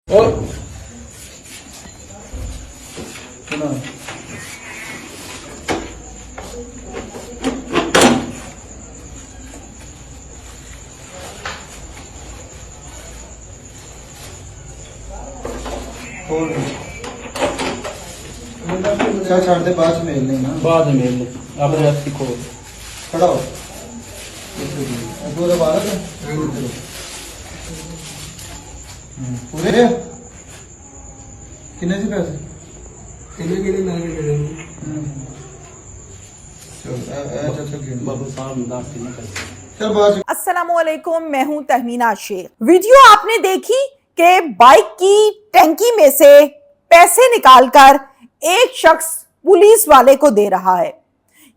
اور چھاڑ دے بعد میں مل نہیں بعد میں مل لیں آپ رات کی کھول کھڑا ہو پورے بارہ پورے کتنے سے پیسے بابو صاحب مدافع نہ کریں. چل بات السلام علیکم، میں ہوں تہمینہ شیخ. ویڈیو آپ نے دیکھی کہ بائک کی ٹینکی میں سے پیسے نکال کر ایک شخص پولیس والے کو دے رہا ہے.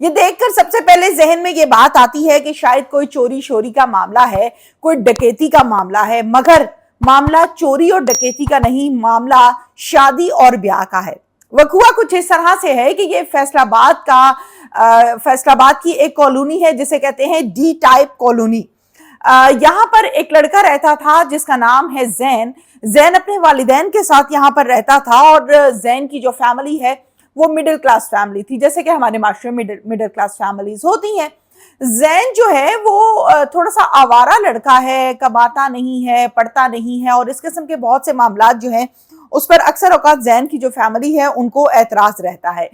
یہ دیکھ کر سب سے پہلے ذہن میں یہ بات آتی ہے کہ شاید کوئی چوری شوری کا معاملہ ہے، کوئی ڈکیتی کا معاملہ ہے، مگر معاملہ چوری اور ڈکیتی کا نہیں، معاملہ شادی اور بیاہ کا ہے. وقوع کچھ اس طرح سے ہے کہ یہ فیصل آباد کی ایک کالونی ہے جسے کہتے ہیں ڈی ٹائپ کالونی. یہاں پر ایک لڑکا رہتا تھا جس کا نام ہے زین اپنے والدین کے ساتھ یہاں پر رہتا تھا، اور زین کی جو فیملی ہے وہ مڈل کلاس فیملی تھی، جیسے کہ ہمارے معاشرے میں مڈل کلاس فیملیز ہوتی ہیں. زین جو ہے وہ تھوڑا سا آوارہ لڑکا ہے، کماتا نہیں ہے، پڑھتا نہیں ہے، اور اس قسم کے بہت سے معاملات جو ہیں اس پر اکثر اوقات زین کی جو فیملی ہے ان کو اعتراض رہتا ہے.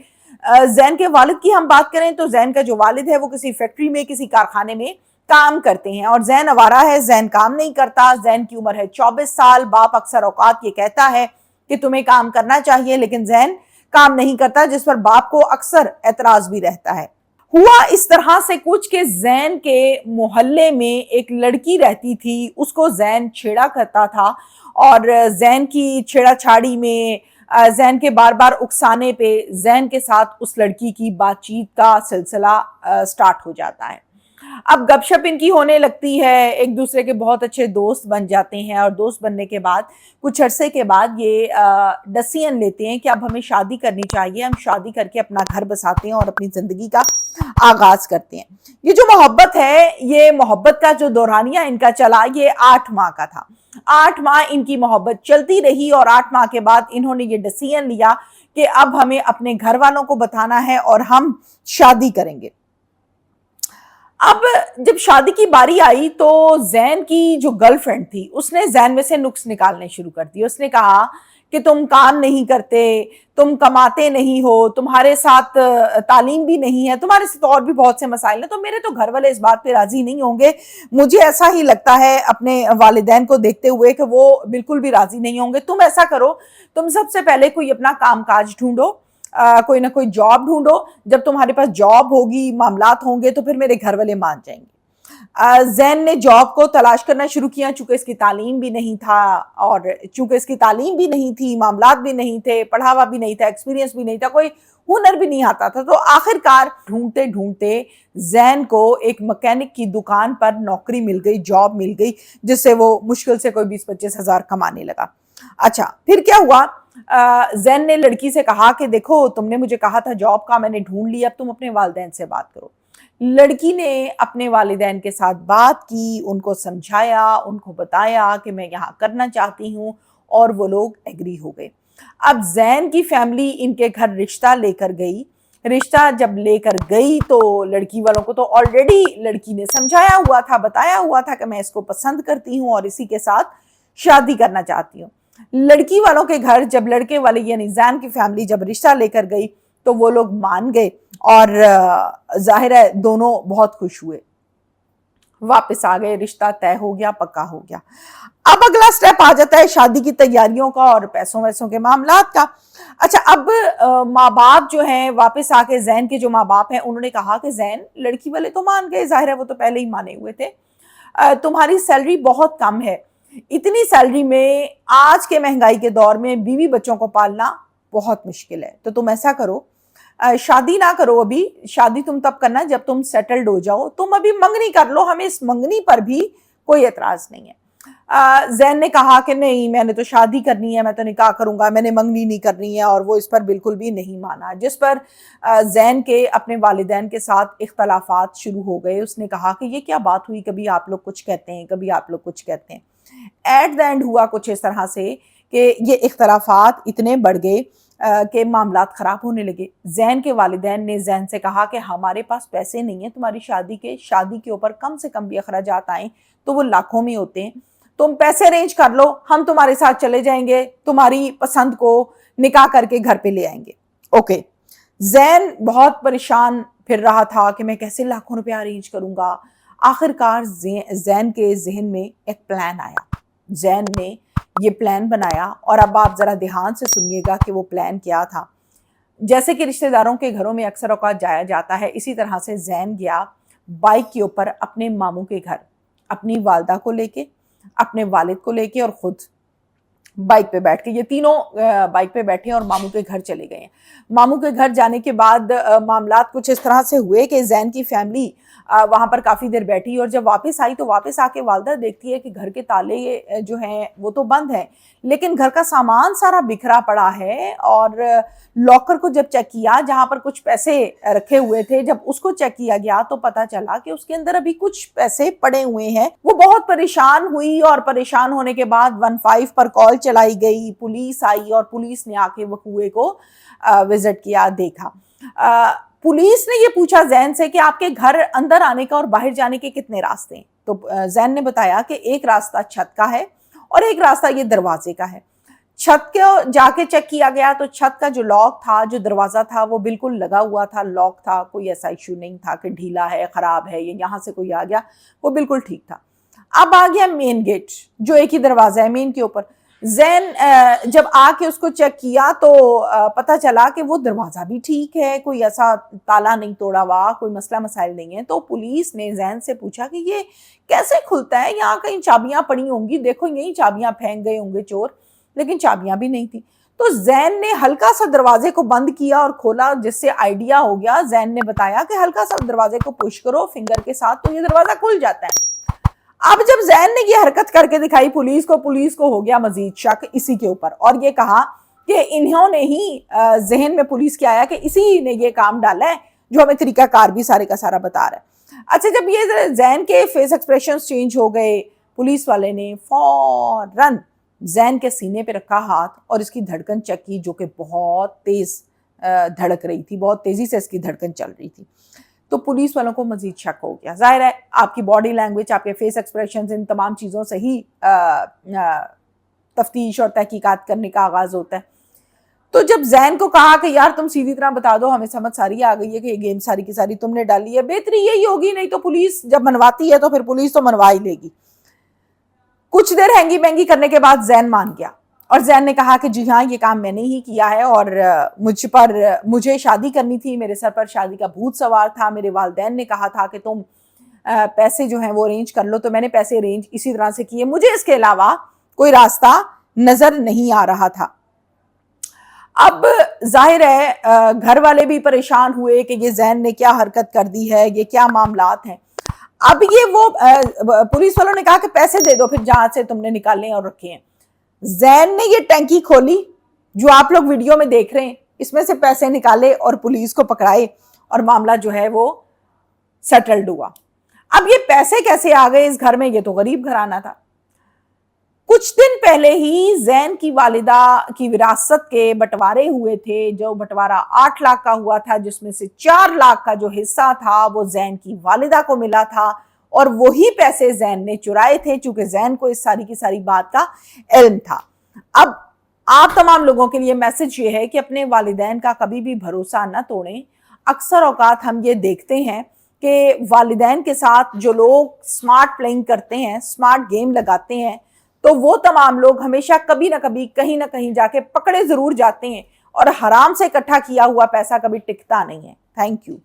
زین کے والد کی ہم بات کریں تو زین کا جو والد ہے وہ کسی فیکٹری میں، کسی کارخانے میں کام کرتے ہیں، اور زین آوارہ ہے، زین کام نہیں کرتا. زین کی عمر ہے 24 سال. باپ اکثر اوقات یہ کہتا ہے کہ تمہیں کام کرنا چاہیے، لیکن زین کام نہیں کرتا، جس پر باپ کو اکثر اعتراض بھی رہتا ہے. ہوا اس طرح سے کچھ کہ زین کے محلے میں ایک لڑکی رہتی تھی، اس کو زین چھیڑا کرتا تھا، اور زین کی چھیڑا چھاڑی میں، زین کے بار بار اکسانے پہ زین کے ساتھ اس لڑکی کی بات چیت کا سلسلہ سٹارٹ ہو جاتا ہے. اب گپ شپ ان کی ہونے لگتی ہے، ایک دوسرے کے بہت اچھے دوست بن جاتے ہیں، اور دوست بننے کے بعد کچھ عرصے کے بعد یہ ڈسیزن لیتے ہیں کہ اب ہمیں شادی کرنی چاہیے، ہم شادی کر کے اپنا گھر بساتے ہیں اور اپنی زندگی کا آغاز کرتے ہیں. یہ جو محبت ہے، یہ محبت کا جو دورانیہ ان کا چلا، یہ 8 ماہ کا تھا. 8 ماہ ان کی محبت چلتی رہی، اور 8 ماہ کے بعد انہوں نے یہ ڈسیزن لیا کہ اب ہمیں اپنے گھر والوں کو بتانا ہے اور ہم شادی کریں گے. اب جب شادی کی باری آئی تو زین کی جو گرل فرینڈ تھی اس نے زین میں سے نقص نکالنے شروع کر دی. اس نے کہا کہ تم کام نہیں کرتے، تم کماتے نہیں ہو، تمہارے ساتھ تعلیم بھی نہیں ہے، تمہارے ساتھ اور بھی بہت سے مسائل ہیں، تو میرے تو گھر والے اس بات پہ راضی نہیں ہوں گے. مجھے ایسا ہی لگتا ہے اپنے والدین کو دیکھتے ہوئے کہ وہ بالکل بھی راضی نہیں ہوں گے. تم ایسا کرو، تم سب سے پہلے کوئی اپنا کام کاج ڈھونڈو، کوئی نہ کوئی جاب ڈھونڈو. جب تمہارے پاس جاب ہوگی، معاملات ہوں گے، تو پھر میرے گھر والے مان جائیں گے. زین نے جاب کو تلاش کرنا شروع کیا، چونکہ اس کی تعلیم بھی نہیں تھا، اور چونکہ اس کی تعلیم بھی نہیں تھی، معاملات بھی نہیں تھے، پڑھا ہوا بھی نہیں تھا، ایکسپیرینس بھی نہیں تھا، کوئی ہنر بھی نہیں آتا تھا. تو آخر کار ڈھونڈتے ڈھونڈتے زین کو ایک مکینک کی دکان پر نوکری مل گئی، جاب مل گئی، جس سے وہ مشکل سے کوئی 20-25 ہزار کمانے لگا. اچھا، پھر کیا ہوا؟ زین نے لڑکی سے کہا کہ دیکھو تم نے مجھے کہا تھا جاب کا، میں نے ڈھونڈ لیا، اب تم اپنے والدین سے بات کرو. لڑکی نے اپنے والدین کے ساتھ بات کی، ان کو سمجھایا، ان کو بتایا کہ میں یہاں کرنا چاہتی ہوں، اور وہ لوگ ایگری ہو گئے. اب زین کی فیملی ان کے گھر رشتہ لے کر گئی. رشتہ جب لے کر گئی تو لڑکی والوں کو تو آلریڈی لڑکی نے سمجھایا ہوا تھا، بتایا ہوا تھا کہ میں اس کو پسند کرتی ہوں اور اسی کے ساتھ شادی کرنا چاہتی ہوں. لڑکی والوں کے گھر جب لڑکے والے یعنی زین کی فیملی جب رشتہ لے کر گئی تو وہ لوگ مان گئے، اور ظاہر ہے دونوں بہت خوش ہوئے، واپس آ گئے، رشتہ طے ہو گیا، پکا ہو گیا. اب اگلا سٹیپ آ جاتا ہے شادی کی تیاریوں کا اور پیسوں ویسوں کے معاملات کا. اچھا، اب ماں باپ جو ہیں واپس آ کے، زین کے جو ماں باپ ہیں انہوں نے کہا کہ زین، لڑکی والے تو مان گئے، ظاہر ہے وہ تو پہلے ہی مانے ہوئے تھے، تمہاری سیلری بہت کم ہے، اتنی سیلری میں آج کے مہنگائی کے دور میں بیوی بچوں کو پالنا بہت مشکل ہے، تو تم ایسا کرو، شادی نہ کرو. ابھی شادی تم تب کرنا جب تم سیٹلڈ ہو جاؤ، تم ابھی منگنی کر لو، ہمیں اس منگنی پر بھی کوئی اعتراض نہیں ہے. زین نے کہا کہ نہیں، میں نے تو شادی کرنی ہے، میں تو نکاح کروں گا، میں نے منگنی نہیں کرنی ہے، اور وہ اس پر بالکل بھی نہیں مانا، جس پر زین کے اپنے والدین کے ساتھ اختلافات شروع ہو گئے. اس نے کہا کہ یہ کیا بات ہوئی، کبھی آپ لوگ کچھ کہتے ہیں، کبھی آپ لوگ کچھ کہتے ہیں. ایٹ دا اینڈ ہوا کچھ اس طرح سے کہ یہ اختلافات اتنے بڑھ گئے کہ معاملات خراب ہونے لگے۔ زین کے والدین نے زین سے کہا کہ ہمارے پاس پیسے نہیں ہیں تمہاری شادی کے اوپر کم سے کم بھی اخراجات آئیں تو وہ لاکھوں میں ہوتے ہیں، تم پیسے ارینج کر لو، ہم تمہارے ساتھ چلے جائیں گے، تمہاری پسند کو نکاح کر کے گھر پہ لے آئیں گے۔ اوکے، زین بہت پریشان پھر رہا تھا کہ میں کیسے لاکھوں روپے ارینج کروں گا۔ آخر کار زین کے ذہن میں ایک پلان آیا۔ زین نے یہ پلان بنایا، اور اب آپ ذرا دھیان سے سنیے گا کہ وہ پلان کیا تھا۔ جیسے کہ رشتہ داروں کے گھروں میں اکثر اوقات جایا جاتا ہے، اسی طرح سے زین گیا بائک کے اوپر اپنے ماموں کے گھر، اپنی والدہ کو لے کے، اپنے والد کو لے کے، اور خود بائک پہ بیٹھ کے، یہ تینوں بائک پہ بیٹھے اور ماموں کے گھر چلے گئے ہیں۔ ماموں کے گھر جانے کے بعد معاملات کچھ اس طرح سے ہوئے کہ زین کی فیملی وہاں پر کافی دیر بیٹھی، اور جب واپس آئی تو واپس آ کے والدہ دیکھتی ہے کہ گھر کے تالے جو ہیں وہ تو بند ہیں، لیکن گھر کا سامان سارا بکھرا پڑا ہے، اور لاکر کو جب چیک کیا جہاں پر کچھ پیسے رکھے ہوئے تھے، جب اس کو چیک کیا گیا تو پتا چلا کہ اس کے اندر ابھی کچھ پیسے پڑے ہوئے ہیں۔ وہ بہت پریشان ہوئی، اور پریشان ہونے کے بعد 15 پر کال چلائی گئی، پولیس آئی، اور پولیس نے آ کے وقوع کو وزٹ کیا، دیکھا۔ پولیس نے یہ پوچھا زین سے کہ آپ کے گھر اندر آنے کا اور باہر جانے کے کتنے راستے ہیں؟ تو زین نے بتایا کہ ایک راستہ چھت کا ہے اور ایک راستہ یہ دروازے کا ہے۔ چھت کو جا کے چیک کیا گیا تو چھت کا جو لاک تھا، جو دروازہ تھا، وہ بالکل لگا ہوا تھا، لاک تھا، کوئی ایسا ایشو نہیں تھا کہ ڈھیلا ہے، خراب ہے، یا یہاں سے کوئی آ گیا، وہ بالکل ٹھیک تھا۔ اب آ گیا مین گیٹ، جو ایک ہی دروازہ ہے مین کے اوپر۔ زین جب آ کے اس کو چیک کیا تو پتا چلا کہ وہ دروازہ بھی ٹھیک ہے، کوئی ایسا تالا نہیں توڑا ہوا، کوئی مسئلہ مسائل نہیں ہے۔ تو پولیس نے زین سے پوچھا کہ یہ کیسے کھلتا ہے؟ یہاں کہیں چابیاں پڑی ہوں گی، دیکھو یہیں چابیاں پھینک گئے ہوں گے چور، لیکن چابیاں بھی نہیں تھی۔ تو زین نے ہلکا سا دروازے کو بند کیا اور کھولا، جس سے آئیڈیا ہو گیا۔ زین نے بتایا کہ ہلکا سا دروازے کو پش کرو فنگر کے ساتھ تو یہ دروازہ کھل جاتا ہے۔ اب جب زین نے یہ حرکت کر کے دکھائی پولیس کو ہو گیا مزید شک اسی کے اوپر، اور یہ کہا کہ انہوں نے ہی ذہن میں پولیس کے آیا کہ اسی نے یہ کام ڈالا ہے جو ہمیں طریقہ کار بھی سارے کا سارا بتا رہا ہے۔ اچھا، جب یہ زین کے فیس ایکسپریشنز چینج ہو گئے، پولیس والے نے فوراً زین کے سینے پہ رکھا ہاتھ اور اس کی دھڑکن چیک کی، جو کہ بہت تیز دھڑک رہی تھی، بہت تیزی سے اس کی دھڑکن چل رہی تھی۔ تو پولیس والوں کو مزید شک ہو گیا۔ ظاہر ہے آپ کی باڈی لینگویج، آپ کے فیس ایکسپریشنز، ان تمام چیزوں سے ہی تفتیش اور تحقیقات کرنے کا آغاز ہوتا ہے۔ تو جب زین کو کہا کہ یار تم سیدھی طرح بتا دو، ہمیں سمجھ ساری آ گئی ہے کہ یہ گیم ساری کی ساری تم نے ڈالی ہے، بہتری یہی ہوگی، نہیں تو پولیس جب منواتی ہے تو پھر پولیس تو منوا ہی لے گی۔ کچھ دیر ہینگی مینگی کرنے کے بعد زین مان گیا، اور زین نے کہا کہ جی ہاں یہ کام میں نے ہی کیا ہے، اور مجھے شادی کرنی تھی، میرے سر پر شادی کا بھوت سوار تھا، میرے والدین نے کہا تھا کہ تم پیسے جو ہیں وہ ارینج کر لو، تو میں نے پیسے ارینج اسی طرح سے کیے، مجھے اس کے علاوہ کوئی راستہ نظر نہیں آ رہا تھا۔ اب ظاہر ہے گھر والے بھی پریشان ہوئے کہ یہ زین نے کیا حرکت کر دی ہے، یہ کیا معاملات ہیں۔ اب یہ وہ پولیس والوں نے کہا کہ پیسے دے دو پھر جہاں سے تم نے نکالے اور رکھے ہیں۔ زین نے یہ ٹینکی کھولی جو آپ لوگ ویڈیو میں دیکھ رہے ہیں، اس میں سے پیسے نکالے اور پولیس کو پکڑائے، اور معاملہ جو ہے وہ سیٹلڈ ہوا۔ اب یہ پیسے کیسے آ گئے اس گھر میں؟ یہ تو غریب گھرانہ تھا۔ کچھ دن پہلے ہی زین کی والدہ کی وراثت کے بٹوارے ہوئے تھے، جو بٹوارہ 8 لاکھ کا ہوا تھا، جس میں سے 4 لاکھ کا جو حصہ تھا وہ زین کی والدہ کو ملا تھا، اور وہی پیسے زین نے چرائے تھے، چونکہ زین کو اس ساری کی ساری بات کا علم تھا۔ اب آپ تمام لوگوں کے لیے میسج یہ ہے کہ اپنے والدین کا کبھی بھی بھروسہ نہ توڑیں۔ اکثر اوقات ہم یہ دیکھتے ہیں کہ والدین کے ساتھ جو لوگ سمارٹ پلینگ کرتے ہیں، سمارٹ گیم لگاتے ہیں، تو وہ تمام لوگ ہمیشہ کبھی نہ کبھی کہیں نہ کہیں جا کے پکڑے ضرور جاتے ہیں، اور حرام سے اکٹھا کیا ہوا پیسہ کبھی ٹکتا نہیں ہے۔ Thank you.